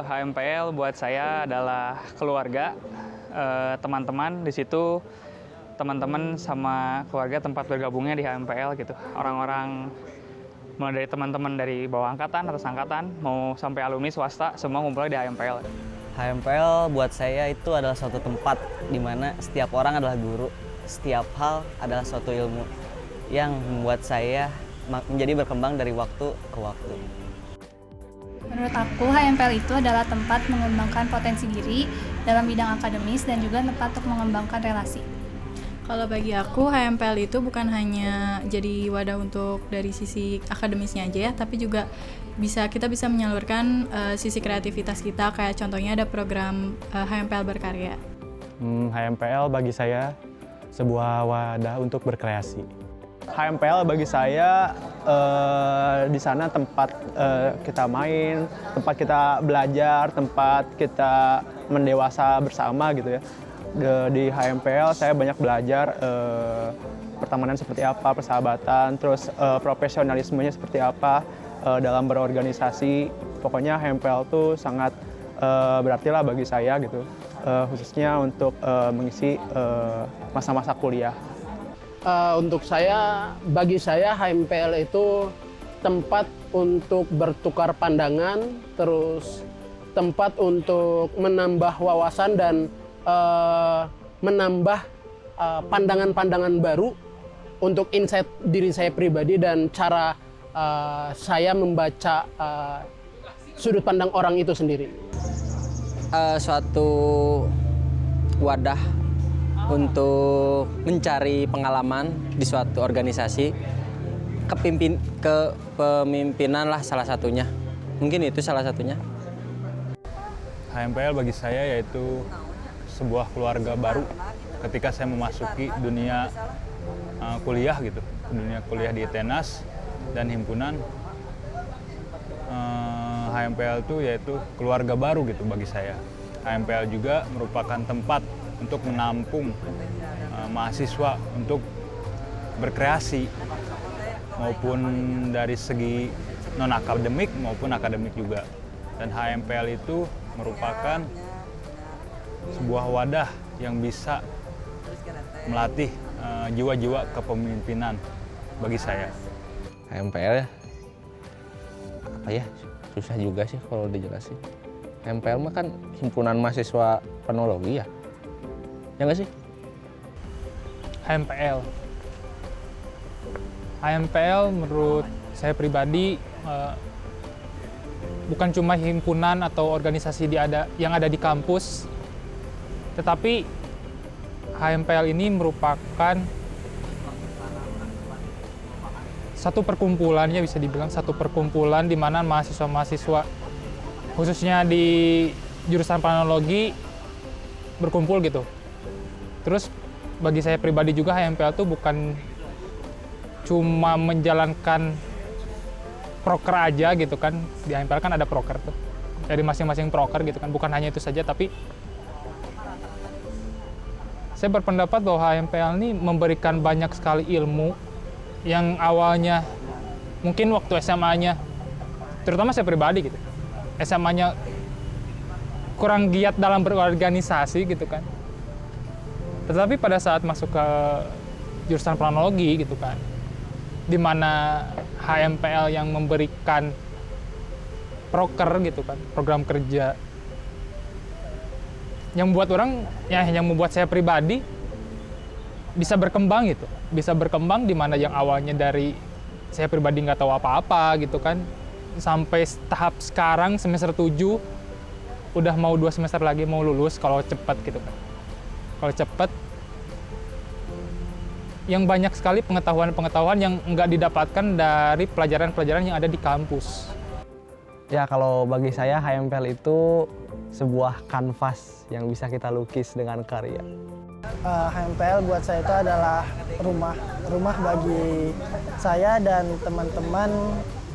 HMPL buat saya adalah keluarga, teman-teman di situ, teman-teman sama keluarga tempat bergabungnya di HMPL gitu. Orang-orang mulai dari teman-teman dari bawah angkatan, atas angkatan, mau sampai alumni swasta, semua ngumpulnya di HMPL. HMPL buat saya itu adalah suatu tempat di mana setiap orang adalah guru, setiap hal adalah suatu ilmu yang membuat saya menjadi berkembang dari waktu ke waktu. Menurut aku, HMPL itu adalah tempat mengembangkan potensi diri dalam bidang akademis dan juga tempat untuk mengembangkan relasi. Kalau bagi aku, HMPL itu bukan hanya jadi wadah untuk dari sisi akademisnya aja ya, tapi juga kita bisa menyalurkan sisi kreativitas kita, kayak contohnya ada program HMPL Berkarya. HMPL bagi saya sebuah wadah untuk berkreasi. HMPL bagi saya di sana tempat kita main, tempat kita belajar, tempat kita mendewasa bersama gitu ya. Di HMPL saya banyak belajar pertemanan seperti apa, persahabatan, terus profesionalismenya seperti apa dalam berorganisasi. Pokoknya HMPL tuh sangat berarti lah bagi saya gitu, khususnya untuk mengisi masa-masa kuliah. Untuk saya, bagi saya HMPL itu tempat untuk bertukar pandangan, terus tempat untuk menambah wawasan dan menambah pandangan-pandangan baru untuk insight diri saya pribadi dan cara saya membaca sudut pandang orang itu sendiri. Suatu wadah untuk mencari pengalaman di suatu organisasi, kepemimpinan lah salah satunya. Mungkin itu salah satunya. HMPL bagi saya yaitu sebuah keluarga baru ketika saya memasuki dunia kuliah gitu, dunia kuliah di Tenas dan himpunan. HMPL itu yaitu keluarga baru gitu bagi saya. HMPL juga merupakan tempat untuk menampung mahasiswa untuk berkreasi maupun dari segi non akademik maupun akademik juga. Dan HMPL itu merupakan sebuah wadah yang bisa melatih jiwa-jiwa kepemimpinan bagi saya. HMPL ya, apa ya, susah juga sih kalau dijelasin. HMPL mah kan himpunan mahasiswa penologi ya, ya nggak sih? HMPL menurut saya pribadi bukan cuma himpunan atau organisasi yang ada di kampus, tetapi HMPL ini merupakan satu perkumpulan, ya bisa dibilang satu perkumpulan di mana mahasiswa-mahasiswa khususnya di jurusan planologi berkumpul gitu. Terus bagi saya pribadi juga HMPL itu bukan cuma menjalankan proker aja gitu kan. Di HMPL kan ada proker tuh, dari masing-masing proker gitu kan, bukan hanya itu saja, tapi saya berpendapat bahwa HMPL ini memberikan banyak sekali ilmu yang awalnya mungkin waktu SMA-nya, terutama saya pribadi gitu, SMA-nya kurang giat dalam berorganisasi gitu kan. Tetapi pada saat masuk ke jurusan planologi gitu kan, di mana HMPL yang memberikan proker gitu kan, program kerja yang membuat orang, ya yang membuat saya pribadi bisa berkembang gitu, bisa berkembang di mana yang awalnya dari saya pribadi nggak tahu apa-apa gitu kan, sampai tahap sekarang semester 7 udah mau 2 semester lagi mau lulus kalau cepat gitu kan. Kalau cepat, yang banyak sekali pengetahuan-pengetahuan yang nggak didapatkan dari pelajaran-pelajaran yang ada di kampus. Ya, kalau bagi saya HMPL itu sebuah kanvas yang bisa kita lukis dengan karya. HMPL buat saya itu adalah rumah bagi saya dan teman-teman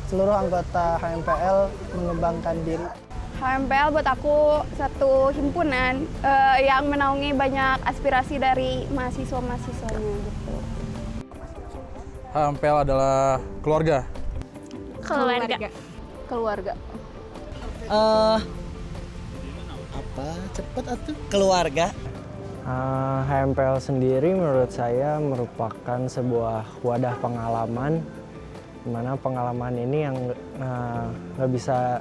seluruh anggota HMPL mengembangkan diri. HMPL buat aku satu himpunan yang menaungi banyak aspirasi dari mahasiswa-mahasiswanya gitu. HMPL adalah keluarga. Keluarga. Apa? Cepet atuh. Keluarga. HMPL sendiri menurut saya merupakan sebuah wadah pengalaman, di mana pengalaman ini yang nggak bisa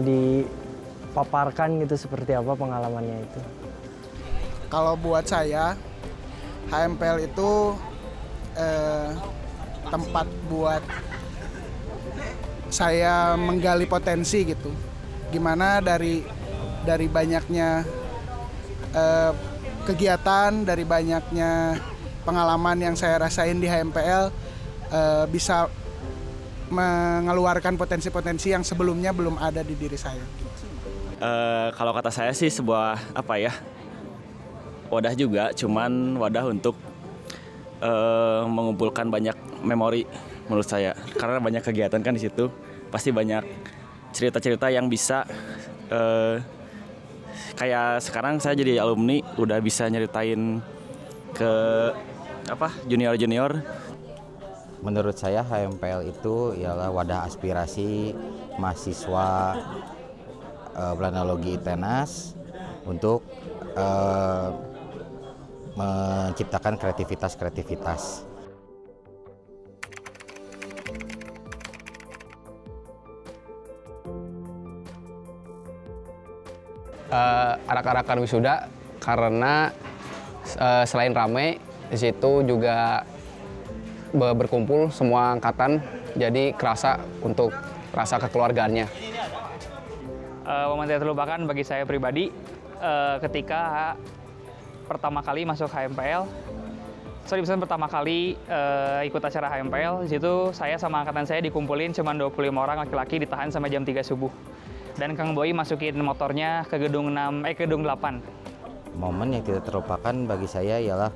dipaparkan gitu seperti apa pengalamannya itu. Kalau buat saya, HMPL itu tempat buat saya menggali potensi gitu. Gimana dari banyaknya kegiatan, dari banyaknya pengalaman yang saya rasain di HMPL, bisa mengeluarkan potensi-potensi yang sebelumnya belum ada di diri saya. Kalau kata saya sih sebuah wadah juga, cuman wadah untuk mengumpulkan banyak memori menurut saya. Karena banyak kegiatan kan di situ, pasti banyak cerita-cerita yang bisa kayak sekarang saya jadi alumni udah bisa nyeritain ke junior-junior. Menurut saya HMPL itu ialah wadah aspirasi mahasiswa planologi ITENAS untuk menciptakan kreativitas-kreativitas. Arak-arakan wisuda karena selain ramai di situ juga berkumpul semua angkatan, jadi kerasa untuk rasa kekeluargaannya. Momen tidak terlupakan bagi saya pribadi ketika pertama kali masuk HMPL. Pertama kali ikut acara HMPL, di situ saya sama angkatan saya dikumpulin cuma 25 orang laki-laki, ditahan sampai jam 3 subuh. Dan Kang Boy masukin motornya ke gedung 8. Momen yang tidak terlupakan bagi saya ialah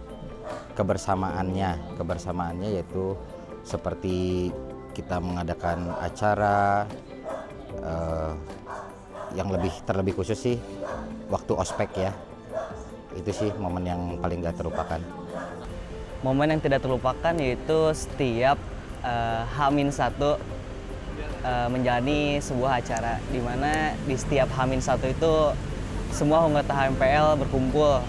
kebersamaannya. Kebersamaannya yaitu seperti kita mengadakan acara yang terlebih khusus sih waktu ospek ya. Itu sih momen yang paling gak terlupakan. Momen yang tidak terlupakan yaitu setiap H-1 menjalani sebuah acara, di mana di setiap H-1 itu semua anggota HMPL berkumpul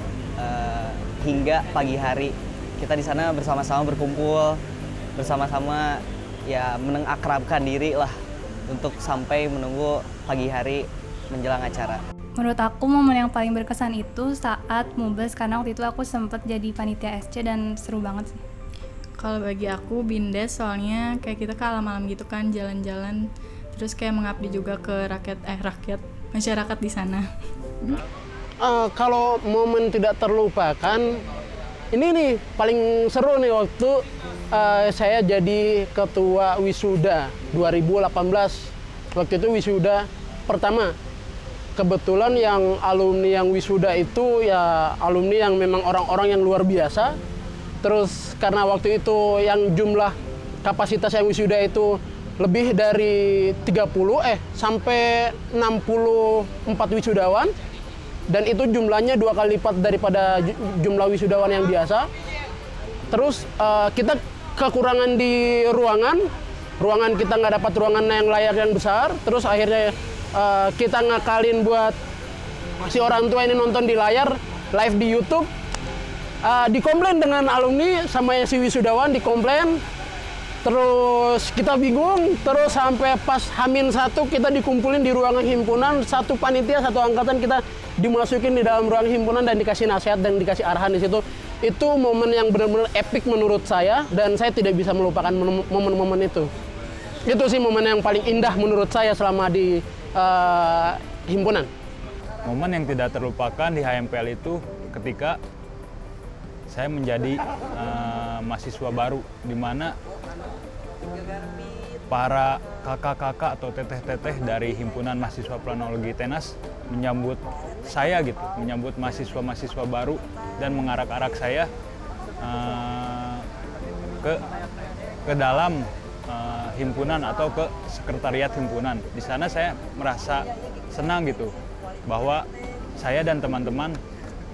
hingga pagi hari. Kita di sana bersama-sama berkumpul, bersama-sama ya mengakrabkan diri lah untuk sampai menunggu pagi hari menjelang acara. Menurut aku momen yang paling berkesan itu saat Mubes, karena waktu itu aku sempat jadi panitia SC dan seru banget sih. Kalau bagi aku Bindes, soalnya kayak kita ke alam-alam gitu kan, jalan-jalan, terus kayak mengabdi juga ke rakyat masyarakat di sana. Kalau momen tidak terlupakan, ini nih paling seru nih waktu saya jadi ketua wisuda 2018. Waktu itu wisuda pertama. Kebetulan yang alumni yang wisuda itu ya alumni yang memang orang-orang yang luar biasa. Terus karena waktu itu yang jumlah kapasitas yang wisuda itu lebih dari sampai 64 wisudawan, dan itu jumlahnya 2 kali lipat daripada jumlah wisudawan yang biasa. Terus kita kekurangan di ruangan kita nggak dapat ruangan yang layak yang besar. Terus akhirnya kita ngakalin buat si orang tua ini nonton di layar live di YouTube. Dikomplain dengan alumni sama si wisudawan, dikomplain. Terus kita bingung, terus sampai pas H-1 kita dikumpulin di ruangan himpunan, satu panitia, satu angkatan kita dimasukin di dalam ruang himpunan dan dikasih nasihat dan dikasih arahan di situ. Itu momen yang benar-benar epic menurut saya, dan saya tidak bisa melupakan momen-momen itu. Itu sih momen yang paling indah menurut saya selama di himpunan. Momen yang tidak terlupakan di HMPL itu ketika saya menjadi mahasiswa baru, di mana para kakak-kakak atau teteh-teteh dari himpunan mahasiswa planologi ITENAS menyambut saya gitu, menyambut mahasiswa-mahasiswa baru dan mengarak-arak saya ke dalam himpunan atau ke sekretariat himpunan. Di sana saya merasa senang gitu bahwa saya dan teman-teman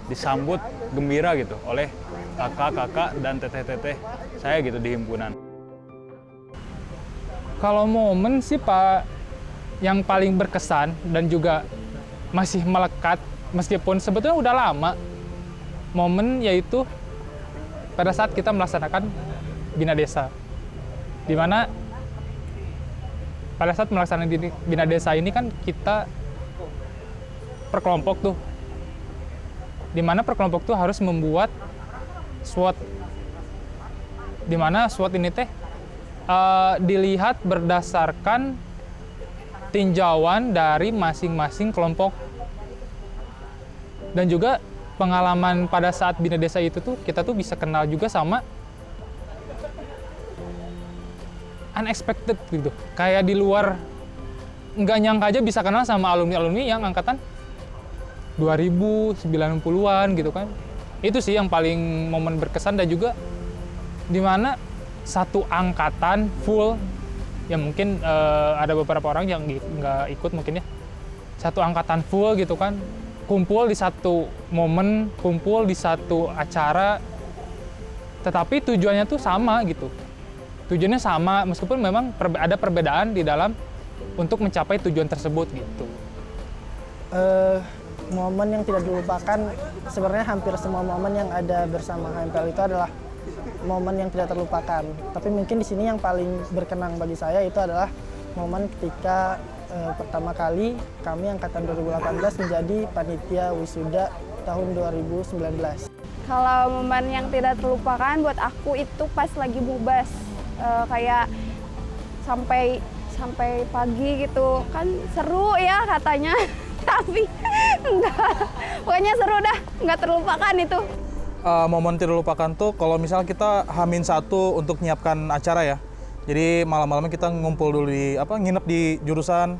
disambut gembira gitu oleh kakak-kakak dan teteh-teteh saya gitu di himpunan. Kalau momen sih Pak yang paling berkesan dan juga masih melekat meskipun sebetulnya udah lama. Momen yaitu pada saat kita melaksanakan Bina Desa, di mana pada saat melaksanakan Bina Desa ini kan kita per kelompok tuh, di mana per kelompok tuh harus membuat SWOT, di mana SWOT ini teh dilihat berdasarkan tinjauan dari masing-masing kelompok. Dan juga pengalaman pada saat Bina Desa itu tuh kita tuh bisa kenal juga sama unexpected gitu. Kayak di luar nggak nyangka aja bisa kenal sama alumni-alumni yang angkatan 2090-an gitu kan. Itu sih yang paling momen berkesan, dan juga dimana satu angkatan full, ya mungkin ada beberapa orang yang nggak ikut mungkin ya, satu angkatan full gitu kan, kumpul di satu momen, kumpul di satu acara, tetapi tujuannya tuh sama gitu. Tujuannya sama, meskipun memang ada perbedaan di dalam untuk mencapai tujuan tersebut gitu. Momen yang tidak dilupakan, sebenarnya hampir semua momen yang ada bersama HMPL itu adalah momen yang tidak terlupakan. Tapi mungkin di sini yang paling berkenang bagi saya itu adalah momen ketika pertama kali kami angkatan 2018 menjadi panitia wisuda tahun 2019. Kalau momen yang tidak terlupakan buat aku itu pas lagi bubas, kayak sampai pagi gitu, kan seru ya katanya, tapi enggak, pokoknya seru dah, nggak terlupakan itu. Momen tidak terlupakan tuh kalau misalnya kita H-1 untuk nyiapkan acara ya. Jadi malam-malamnya kita ngumpul dulu nginep di jurusan,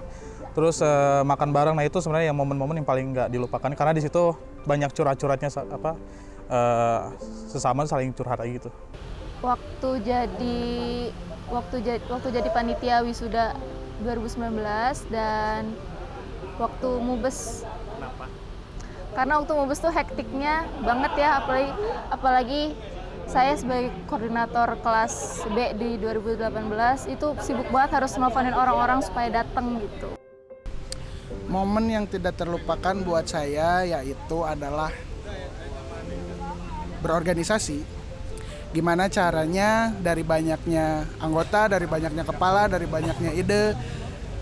terus makan bareng. Nah itu sebenarnya yang momen-momen yang paling nggak dilupakan, karena di situ banyak curhat-curhatnya sesama saling curhat aja gitu. Waktu jadi panitia wisuda 2019 dan waktu mubes. Kenapa? Karena waktu mubes tuh hektiknya banget ya, apalagi saya sebagai koordinator kelas B di 2018 itu sibuk banget, harus nelfonin orang-orang supaya datang gitu. Momen yang tidak terlupakan buat saya yaitu adalah berorganisasi. Gimana caranya dari banyaknya anggota, dari banyaknya kepala, dari banyaknya ide,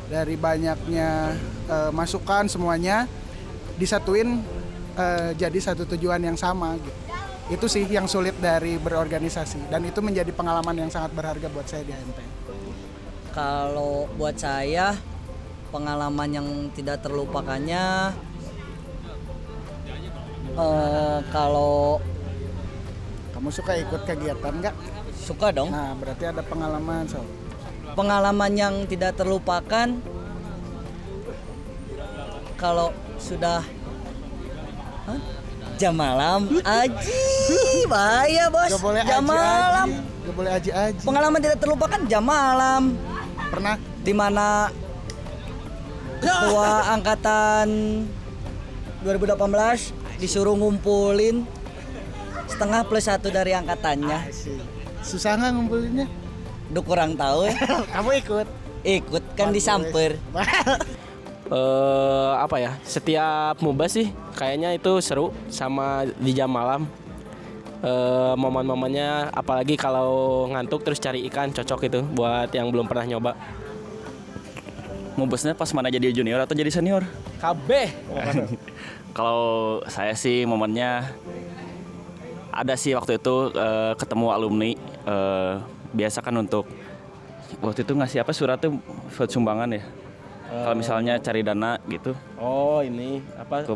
dari banyaknya masukan, semuanya disatuin jadi satu tujuan yang sama gitu. Itu sih yang sulit dari berorganisasi, dan itu menjadi pengalaman yang sangat berharga buat saya di HMP. Kalau buat saya pengalaman yang tidak terlupakannya kalau kamu suka ikut kegiatan nggak? Suka dong. Nah, berarti ada pengalaman, so. Pengalaman yang tidak terlupakan kalau sudah jam malam, aji, bahaya bos. Gak boleh jam malam. Gak boleh aji-aji. Pengalaman tidak terlupakan jam malam. Pernah? Di mana ketua angkatan 2018 disuruh ngumpulin 1/2+1 dari angkatannya. Susah nggak ngumpulinnya? Duh kurang tahu ya. Kamu ikut? Ikut kan disamper. Setiap mubas sih kayaknya itu seru, sama di jam malam. Momen-momennya apalagi kalau ngantuk terus cari ikan, cocok itu buat yang belum pernah nyoba. Mubasnya pas mana, jadi junior atau jadi senior? KB. Kalau saya sih momennya ada sih waktu itu ketemu alumni, biasa kan untuk waktu itu ngasih surat tuh buat sumbangan ya. Kalau misalnya cari dana gitu. Oh ini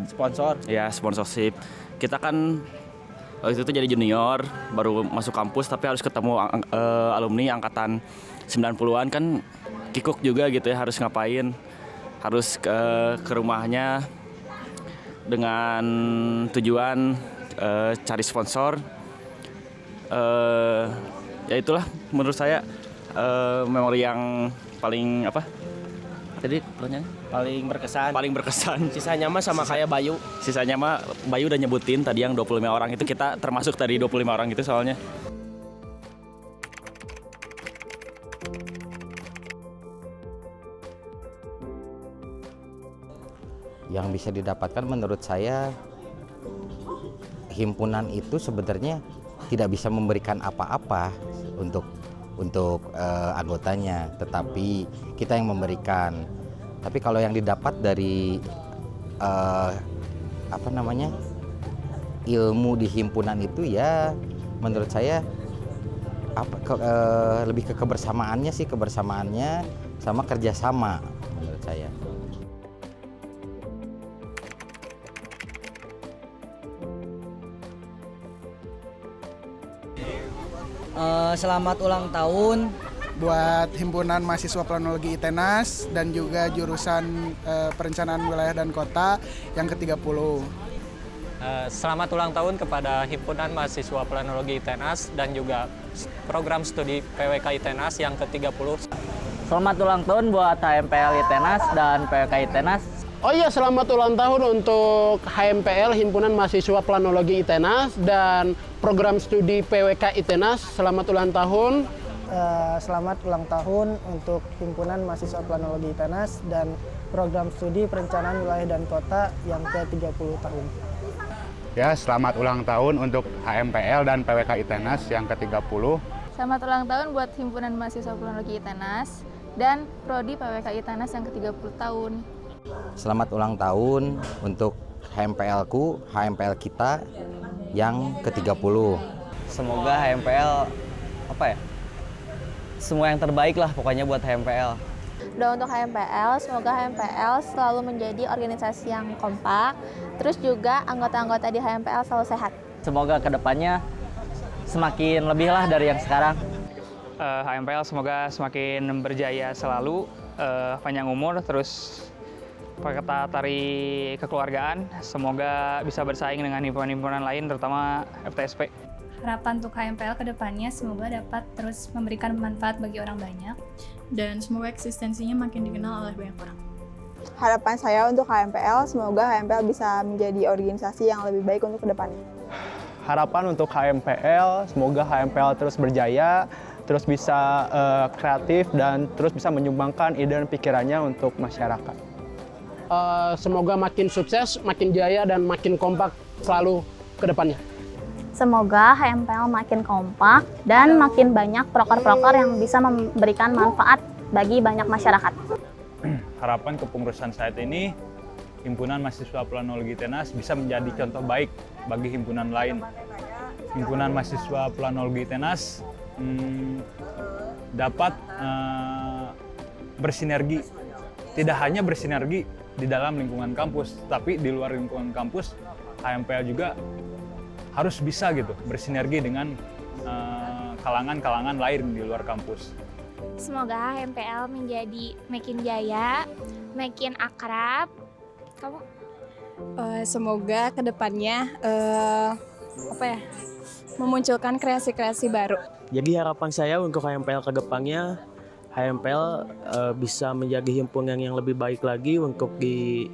sponsor? Ya sponsorship. Kita kan waktu itu jadi junior, baru masuk kampus tapi harus ketemu alumni angkatan 90-an kan, kikuk juga gitu ya, harus ngapain. Harus ke rumahnya dengan tujuan cari sponsor. Ya itulah menurut saya memori yang paling Jadi paling berkesan. Sisanya mah sama kayak Bayu. Sisanya mah Bayu udah nyebutin tadi yang 25 orang itu, kita termasuk dari 25 orang itu soalnya. Yang bisa didapatkan menurut saya, himpunan itu sebenarnya tidak bisa memberikan apa-apa untuk anggotanya, tetapi kita yang memberikan. Tapi kalau yang didapat dari ilmu di himpunan itu ya menurut saya lebih ke kebersamaannya sama kerjasama menurut saya. Selamat ulang tahun buat Himpunan Mahasiswa Planologi ITENAS dan juga jurusan Perencanaan Wilayah dan Kota yang ke-30. Selamat ulang tahun kepada Himpunan Mahasiswa Planologi ITENAS dan juga program studi PWK ITENAS yang ke-30. Selamat ulang tahun buat HMPL ITENAS dan PWK ITENAS. Oh iya, selamat ulang tahun untuk HMPL, Himpunan Mahasiswa Planologi ITENAS, dan program studi PWK ITENAS. Selamat ulang tahun. Selamat ulang tahun untuk Himpunan Mahasiswa Planologi ITENAS dan program studi Perencanaan Wilayah dan Kota yang ke-30 tahun. Ya, selamat ulang tahun untuk HMPL dan PWK ITENAS yang ke-30. Selamat ulang tahun buat Himpunan Mahasiswa Planologi ITENAS dan Prodi PWK ITENAS yang ke-30 tahun. Selamat ulang tahun untuk HMPL-ku, HMPL kita yang ke-30. Semoga HMPL semua yang terbaik lah pokoknya buat HMPL. Dan untuk HMPL, semoga HMPL selalu menjadi organisasi yang kompak, terus juga anggota-anggota di HMPL selalu sehat. Semoga kedepannya semakin lebih lah dari yang sekarang. HMPL semoga semakin berjaya selalu, panjang umur, terus peserta tari kekeluargaan, semoga bisa bersaing dengan himpunan-himpunan lain, terutama FTSP. Harapan untuk HMPL ke depannya semoga dapat terus memberikan manfaat bagi orang banyak. Dan semoga eksistensinya makin dikenal oleh banyak orang. Harapan saya untuk HMPL, semoga HMPL bisa menjadi organisasi yang lebih baik untuk ke depannya. Harapan untuk HMPL, semoga HMPL terus berjaya, terus bisa kreatif, dan terus bisa menyumbangkan ide dan pikirannya untuk masyarakat. Semoga makin sukses, makin jaya, dan makin kompak selalu ke depannya. Semoga HMPL makin kompak dan makin banyak proker-proker yang bisa memberikan manfaat bagi banyak masyarakat. Harapan kepengurusan saat ini, Himpunan Mahasiswa Planologi ITENAS bisa menjadi contoh baik bagi himpunan lain. Himpunan Mahasiswa Planologi ITENAS dapat bersinergi, tidak hanya bersinergi di dalam lingkungan kampus, tapi di luar lingkungan kampus, HMPL juga harus bisa gitu bersinergi dengan kalangan-kalangan lain di luar kampus. Semoga HMPL menjadi makin jaya, makin akrab. Kamu? Semoga kedepannya memunculkan kreasi-kreasi baru. Jadi harapan saya untuk HMPL ke depannya, HMPL bisa menjadi himpunan yang lebih baik lagi untuk di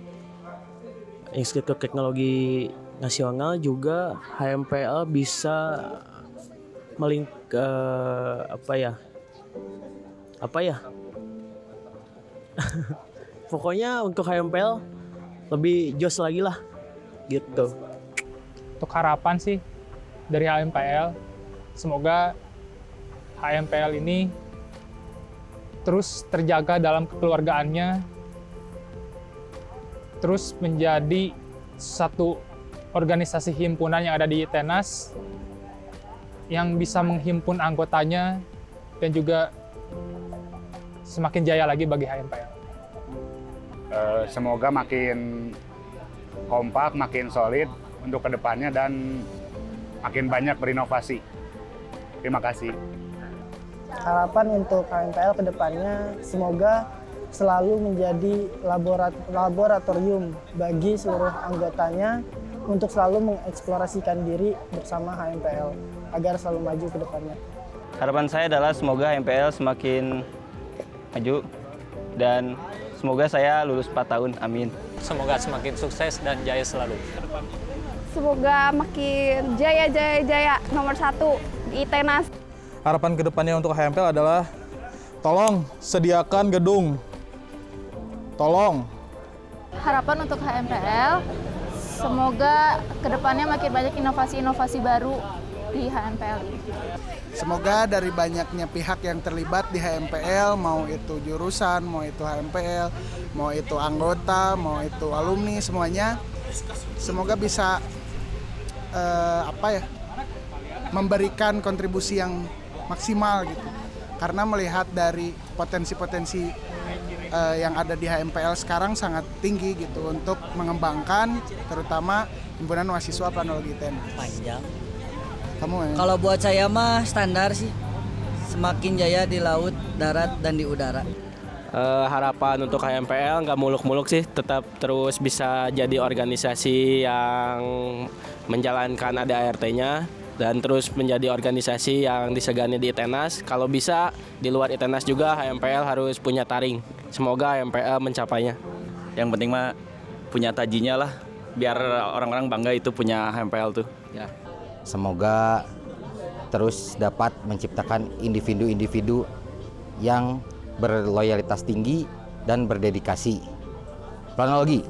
Institut Teknologi Nasional, juga HMPL bisa pokoknya untuk HMPL lebih jos lagi lah gitu. Untuk harapan sih dari HMPL, semoga HMPL ini terus terjaga dalam kekeluargaannya, terus menjadi satu organisasi himpunan yang ada di ITENAS yang bisa menghimpun anggotanya dan juga semakin jaya lagi bagi HMPL. Semoga makin kompak, makin solid untuk kedepannya dan makin banyak berinovasi. Terima kasih. Harapan untuk HMPL ke depannya semoga selalu menjadi laboratorium bagi seluruh anggotanya untuk selalu mengeksplorasikan diri bersama HMPL agar selalu maju ke depannya. Harapan saya adalah semoga HMPL semakin maju dan semoga saya lulus 4 tahun, amin. Semoga semakin sukses dan jaya selalu. Semoga makin jaya nomor 1 di ITENAS. Harapan kedepannya untuk HMPL adalah tolong sediakan gedung. Tolong Harapan untuk HMPL, semoga kedepannya makin banyak inovasi-inovasi baru di HMPL ini. Semoga dari banyaknya pihak yang terlibat di HMPL, mau itu jurusan, mau itu HMPL, mau itu anggota, mau itu alumni, semuanya, semoga bisa memberikan kontribusi yang maksimal gitu. Karena melihat dari potensi-potensi yang ada di HMPL sekarang sangat tinggi gitu untuk mengembangkan terutama Himpunan Mahasiswa Planologi ITENAS. Panjang. Kamu Kalau buat saya mah standar sih, semakin jaya di laut, darat, dan di udara. Harapan untuk HMPL nggak muluk-muluk sih, tetap terus bisa jadi organisasi yang menjalankan ADART-nya dan terus menjadi organisasi yang disegani di ITENAS. Kalau bisa di luar ITENAS juga HMPL harus punya taring. Semoga HMPL mencapainya. Yang penting mah punya tajinya lah, biar orang-orang bangga itu punya HMPL tuh. Ya. Semoga terus dapat menciptakan individu-individu yang berloyalitas tinggi dan berdedikasi. Planologi